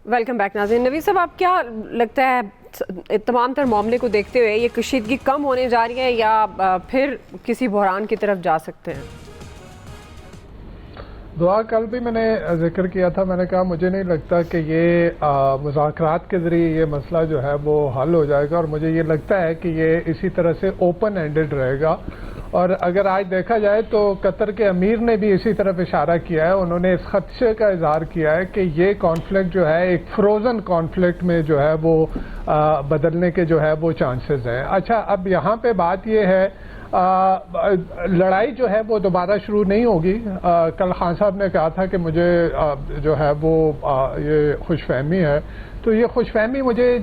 Welcome back ناظرین. نوید صاحب، آپ کیا لگتا ہے تمام تر معاملے کو دیکھتے ہوئے یہ کشیدگی کم ہونے جا رہی ہے یا پھر کسی بحران کی طرف جا سکتے ہیں؟ دعا کل بھی میں نے ذکر کیا تھا، میں نے کہا مجھے نہیں لگتا کہ یہ مذاکرات کے ذریعے یہ مسئلہ جو ہے وہ حل ہو جائے گا، اور مجھے یہ لگتا ہے کہ یہ اسی طرح سے اوپن اینڈڈ رہے گا. اور اگر آج دیکھا جائے تو قطر کے امیر نے بھی اسی طرف اشارہ کیا ہے، انہوں نے اس خدشے کا اظہار کیا ہے کہ یہ کانفلکٹ جو ہے ایک فروزن کانفلکٹ میں جو ہے وہ بدلنے کے جو ہے وہ چانسز ہیں. اچھا، اب یہاں پہ بات یہ ہے لڑائی جو ہے وہ دوبارہ شروع نہیں ہوگی. کل خان صاحب نے کہا تھا کہ مجھے جو ہے وہ یہ خوش فہمی ہے، تو یہ خوش فہمی مجھے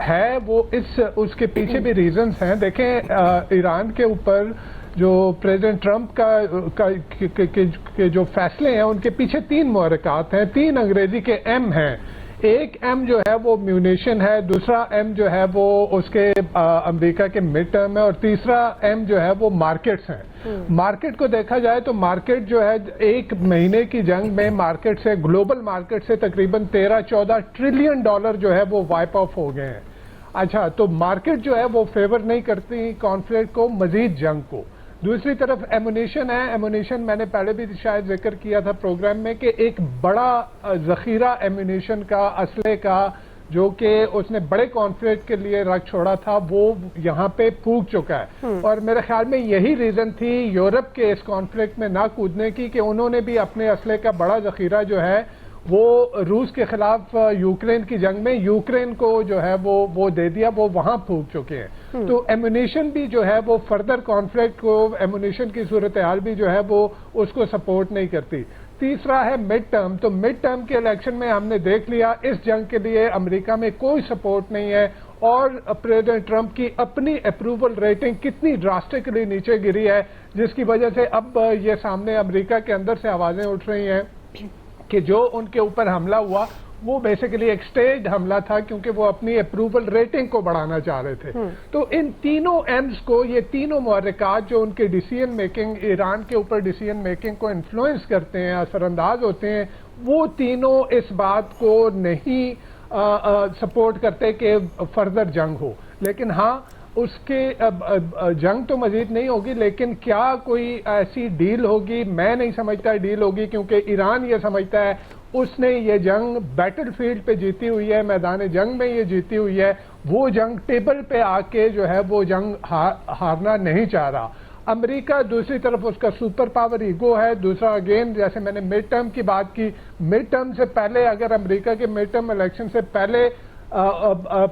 ہے وہ اس کے پیچھے بھی ریزنز ہیں. دیکھیں، ایران کے اوپر جو پریزیڈنٹ ٹرمپ کے جو فیصلے ہیں ان کے پیچھے 3 محرکات ہیں، 3 انگریزی کے ایم ہیں. ایک ایم جو ہے وہ میونیشن ہے، دوسرا ایم جو ہے وہ اس کے امریکہ کے مڈ ٹرم ہے، اور تیسرا ایم جو ہے وہ مارکیٹس ہیں. مارکیٹ کو دیکھا جائے تو مارکیٹ جو ہے 1 مہینے کی جنگ میں مارکیٹ سے، گلوبل مارکیٹ سے تقریباً 13-14 ٹریلین ڈالر جو ہے وہ وائپ آف ہو گئے ہیں. اچھا، تو مارکیٹ جو ہے وہ فیور نہیں کرتی کانفلکٹ کو، مزید جنگ کو. دوسری طرف ایمونیشن ہے. ایمونیشن میں نے پہلے بھی شاید ذکر کیا تھا پروگرام میں کہ ایک بڑا ذخیرہ ایمونیشن کا، اسلحے کا، جو کہ اس نے بڑے کانفلکٹ کے لیے رکھ چھوڑا تھا، وہ یہاں پہ پھونک چکا ہے. اور میرے خیال میں یہی ریزن تھی یورپ کے اس کانفلکٹ میں نہ کودنے کی کہ انہوں نے بھی اپنے اسلحے کا بڑا ذخیرہ جو ہے وہ روس کے خلاف یوکرین کی جنگ میں یوکرین کو جو ہے وہ دے دیا، وہ وہاں پھونک چکے ہیں. تو ایمونیشن بھی جو ہے وہ فردر کانفلکٹ کو، ایمونیشن کی صورتحال بھی جو ہے وہ اس کو سپورٹ نہیں کرتی. تیسرا ہے مڈ ٹرم. تو مڈ ٹرم کے الیکشن میں ہم نے دیکھ لیا اس جنگ کے لیے امریکہ میں کوئی سپورٹ نہیں ہے، اور پریزیڈنٹ ٹرمپ کی اپنی اپروول ریٹنگ کتنی ڈراسٹکلی نیچے گری ہے، جس کی وجہ سے اب یہ سامنے امریکہ کے اندر سے آوازیں اٹھ رہی ہیں کہ جو ان کے اوپر حملہ ہوا وہ بیسیکلی ایک سٹیجڈ حملہ تھا، کیونکہ وہ اپنی اپروول ریٹنگ کو بڑھانا چاہ رہے تھے. تو ان تینوں ایمز کو، یہ تینوں محرکات جو ان کے ڈیسیژن میکنگ، ایران کے اوپر ڈیسیژن میکنگ کو انفلوئنس کرتے ہیں، اثر انداز ہوتے ہیں، وہ تینوں اس بات کو نہیں سپورٹ کرتے کہ فردر جنگ ہو. لیکن ہاں، اس کے جنگ تو مزید نہیں ہوگی، لیکن کیا کوئی ایسی ڈیل ہوگی؟ میں نہیں سمجھتا ڈیل ہوگی، کیونکہ ایران یہ سمجھتا ہے اس نے یہ جنگ بیٹل فیلڈ پہ جیتی ہوئی ہے، میدان جنگ میں یہ جیتی ہوئی ہے. وہ جنگ ٹیبل پہ آ کے جو ہے وہ جنگ ہارنا نہیں چاہ رہا. امریکہ دوسری طرف اس کا سپر پاور ایگو ہے. دوسرا اگین، جیسے میں نے مڈ ٹرم کی بات کی، مڈ ٹرم سے پہلے، اگر امریکہ کے مڈ ٹرم الیکشن سے پہلے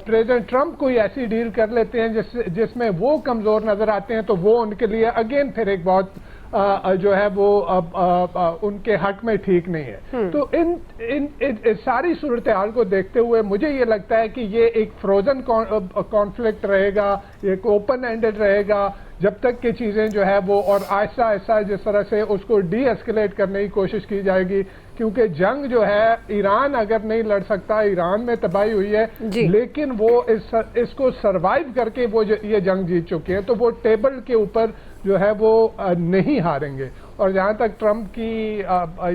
پریزیڈنٹ ٹرمپ کوئی ایسی ڈیل کر لیتے ہیں جس میں وہ کمزور نظر آتے ہیں، تو وہ ان کے لیے اگین پھر ایک بہت جو ہے وہ ان کے حق میں ٹھیک نہیں ہے. تو ان ساری صورتحال کو دیکھتے ہوئے مجھے یہ لگتا ہے کہ یہ ایک فروزن کانفلکٹ رہے گا، ایک اوپن اینڈڈ رہے گا، جب تک کہ چیزیں جو ہے وہ، اور آہستہ آہستہ جس طرح سے اس کو ڈی ایسکیلیٹ کرنے کی کوشش کی جائے گی. کیونکہ جنگ جو ہے، ایران اگر نہیں لڑ سکتا، ایران میں تباہی ہوئی ہے، لیکن وہ اس کو سروائیو کر کے وہ یہ جنگ جیت چکے ہیں، تو وہ ٹیبل کے اوپر جو ہے وہ نہیں ہاریں گے. اور جہاں تک ٹرمپ کی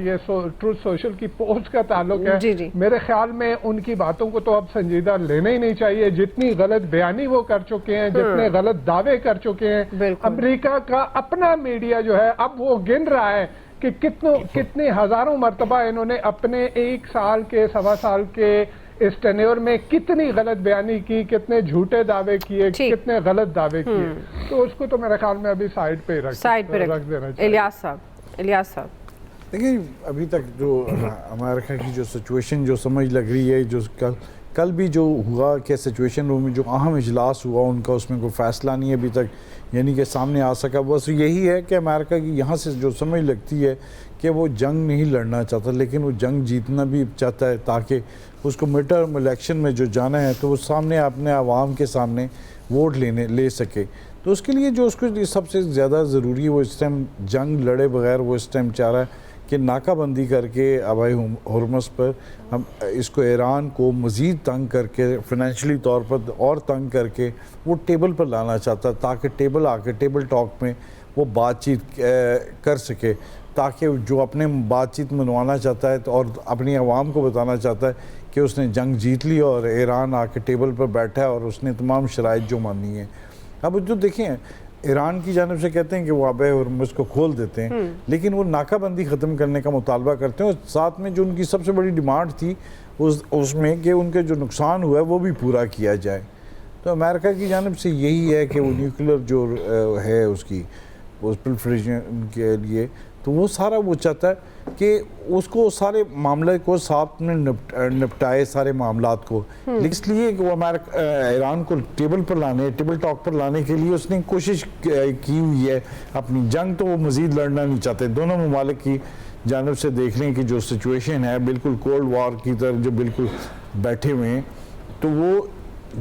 یہ ٹروتھ سوشل کی پوسٹ کا تعلق ہے، میرے خیال میں ان کی باتوں کو تو اب سنجیدہ لینا ہی نہیں چاہیے. جتنی غلط بیانی وہ کر چکے ہیں، جتنے غلط دعوے کر چکے ہیں، امریکہ کا اپنا میڈیا جو ہے اب وہ گن رہا ہے کہ کتنے ہزاروں مرتبہ انہوں نے اپنے 1 سال کے، 1.25 سال کے اس ٹینیور میں کتنی غلط بیانی کی، کتنے جھوٹے دعوے کیے، کتنے غلط دعوے کیے. تو اس کو تو میرے خیال میں ابھی سائڈ پہ رکھ دینا چاہیے. الیاس صاحب دیکھیں، ابھی تک جو امریکہ کی جو سچویشن جو سمجھ لگ رہی ہے، جو کل بھی جو ہوا کہ سچویشن روم میں جو اہم اجلاس ہوا ان کا، اس میں کوئی فیصلہ نہیں ابھی تک یعنی کہ سامنے آ سکا. بس یہی ہے کہ امریکہ کی یہاں سے جو سمجھ لگتی ہے کہ وہ جنگ نہیں لڑنا چاہتا، لیکن وہ جنگ جیتنا بھی چاہتا ہے تاکہ اس کو مڈ ٹرم الیکشن میں جو جانا ہے تو وہ سامنے اپنے عوام کے سامنے ووٹ لے سکے. تو اس کے لیے جو اس کو سب سے زیادہ ضروری ہے، وہ اس ٹائم جنگ لڑے بغیر وہ اس ٹائم چاہ رہا ہے کہ ناکہ بندی کر کے آبائی ہرمز پر ہم اس کو، ایران کو مزید تنگ کر کے، فائنینشلی طور پر اور تنگ کر کے وہ ٹیبل پر لانا چاہتا ہے، تاکہ ٹیبل آ کے ٹیبل ٹاک میں وہ بات چیت کر سکے، تاکہ جو اپنے بات چیت منوانا چاہتا ہے اور اپنی عوام کو بتانا چاہتا ہے کہ کہ اس نے جنگ جیت لی اور ایران آ کے ٹیبل پر بیٹھا ہے اور اس نے تمام شرائط جو مانی ہیں. اب جو دیکھیں ایران کی جانب سے کہتے ہیں کہ وہ آب ہرمز کو کھول دیتے ہیں, لیکن وہ ناکہ بندی ختم کرنے کا مطالبہ کرتے ہیں, اور ساتھ میں جو ان کی سب سے بڑی ڈیمانڈ تھی اس میں کہ ان کے جو نقصان ہوا ہے وہ بھی پورا کیا جائے. تو امریکہ کی جانب سے یہی ہے کہ وہ نیوکلر جو ہے اس کی پرولیفریشن کے لیے, تو وہ سارا وہ چاہتا ہے کہ اس کو سارے معاملے کو ساتھ میں نپٹائے سارے معاملات کو. اس لیے کہ وہ ایران کو ٹیبل ٹاک پر لانے کے لیے اس نے کوشش کی ہوئی ہے. اپنی جنگ تو وہ مزید لڑنا نہیں چاہتے. دونوں ممالک کی جانب سے دیکھ لیں کہ جو سچویشن ہے بالکل کولڈ وار کی طرح جو بالکل بیٹھے ہوئے ہیں, تو وہ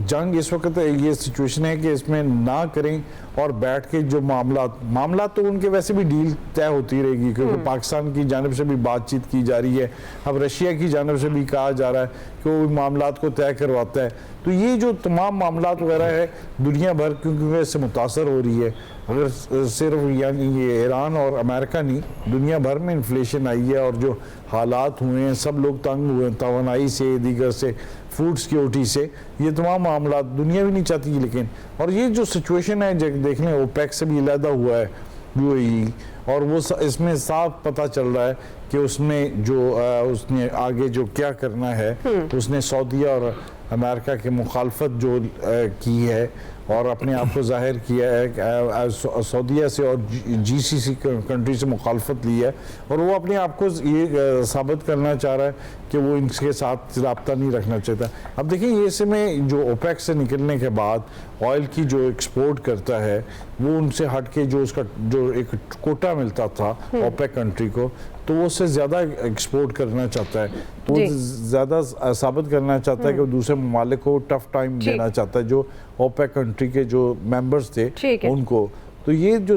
جنگ اس وقت یہ سچویشن ہے کہ اس میں نہ کریں اور بیٹھ کے جو معاملات تو ان کے ویسے بھی ڈیل طے ہوتی رہے گی, کیونکہ پاکستان کی جانب سے بھی بات چیت کی جا رہی ہے, اب رشیا کی جانب سے بھی کہا جا رہا ہے کہ وہ معاملات کو طے کرواتا ہے. تو یہ جو تمام معاملات وغیرہ ہے دنیا بھر کیونکہ اس سے متاثر ہو رہی ہے. اگر صرف یعنی یہ ایران اور امریکہ نہیں, دنیا بھر میں انفلیشن آئی ہے اور جو حالات ہوئے ہیں, سب لوگ تنگ ہوئے ہیں توانائی سے, دیگر سے, فوڈ سیکیورٹی سے, یہ تمام معاملات دنیا بھی نہیں چاہتی. لیکن اور یہ جو سچویشن ہے دیکھ لیں اوپیک سے بھی علیحدہ ہوا ہے UAE, اور وہ اس میں صاف پتہ چل رہا ہے کہ اس میں جو اس نے آگے جو کیا کرنا ہے, اس نے سعودیہ اور امریکہ کی مخالفت جو کی ہے اور اپنے آپ کو ظاہر کیا ہے, سعودیہ سے اور GCC کنٹری سے مخالفت لی ہے, اور وہ اپنے آپ کو یہ ثابت کرنا چاہ رہا ہے کہ وہ ان کے ساتھ رابطہ نہیں رکھنا چاہتا. اب دیکھیں یہ اس میں جو اوپیک سے نکلنے کے بعد آئل کی جو ایکسپورٹ کرتا ہے وہ ان سے ہٹ کے جو اس کا جو ایک کوٹا ملتا تھا اوپیک کنٹری کو, تو وہ اس سے زیادہ ایکسپورٹ کرنا چاہتا ہے, تو وہ زیادہ ثابت کرنا چاہتا ہے کہ وہ دوسرے ممالک کو ٹف ٹائم دینا چاہتا ہے جو اوپیک کنٹری کے جو ممبرز تھے ان کو. تو یہ جو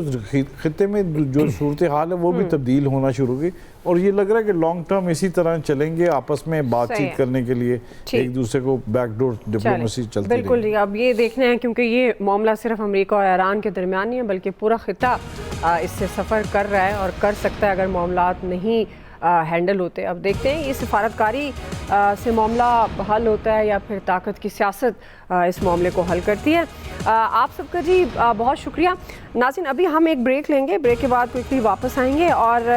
خطے میں جو صورتحال ہے وہ بھی تبدیل ہونا شروع ہوگی, اور یہ لگ رہا ہے کہ لانگ ٹرم اسی طرح چلیں گے آپس میں بات چیت کرنے کے لیے, ایک دوسرے کو بیک ڈور ڈپلومیسی چلتی رہے. بالکل جی, اب یہ دیکھنا ہے کیونکہ یہ معاملہ صرف امریکہ اور ایران کے درمیان نہیں ہے بلکہ پورا خطہ اس سے سفر کر رہا ہے اور کر سکتا ہے اگر معاملات نہیں ہینڈل ہوتے. اب دیکھتے ہیں یہ سفارتکاری سے معاملہ حل ہوتا ہے یا پھر طاقت کی سیاست اس معاملے کو حل کرتی ہے. آپ سب کا جی بہت شکریہ. ناظرین ابھی ہم ایک بریک لیں گے, بریک کے بعد کوئکلی واپس آئیں گے اور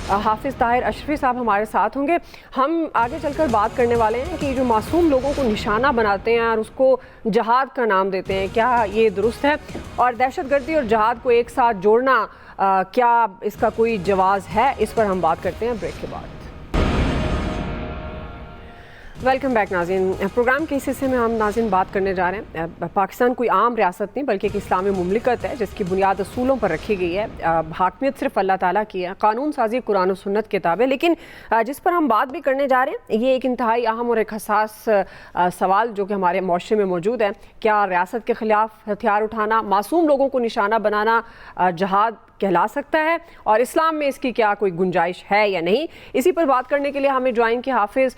حافظ طاہر اشرفی صاحب ہمارے ساتھ ہوں گے. ہم آگے چل کر بات کرنے والے ہیں کہ جو معصوم لوگوں کو نشانہ بناتے ہیں اور اس کو جہاد کا نام دیتے ہیں, کیا یہ درست ہے؟ اور دہشت گردی اور جہاد کو ایک ساتھ جوڑنا کیا اس کا کوئی جواز ہے؟ اس پر ہم بات کرتے ہیں بریک کے بعد. ویلکم بیک ناظرین. پروگرام کے اس حصے میں ہم ناظرین بات کرنے جا رہے ہیں. پاکستان کوئی عام ریاست نہیں بلکہ ایک اسلامی مملکت ہے جس کی بنیاد اصولوں پر رکھی گئی ہے. حاکمیت صرف اللہ تعالیٰ کی ہے, قانون سازی قرآن و سنت کتاب ہے. لیکن جس پر ہم بات بھی کرنے جا رہے ہیں یہ ایک انتہائی اہم اور ایک حساس سوال جو کہ ہمارے معاشرے میں موجود ہے. کیا ریاست کے خلاف ہتھیار اٹھانا, معصوم لوگوں کو نشانہ بنانا جہاد کہلا سکتا ہے, اور اسلام میں اس کی کیا کوئی گنجائش ہے یا نہیں؟ اسی پر بات کرنے کے لیے ہمیں جوائن کیا حافظ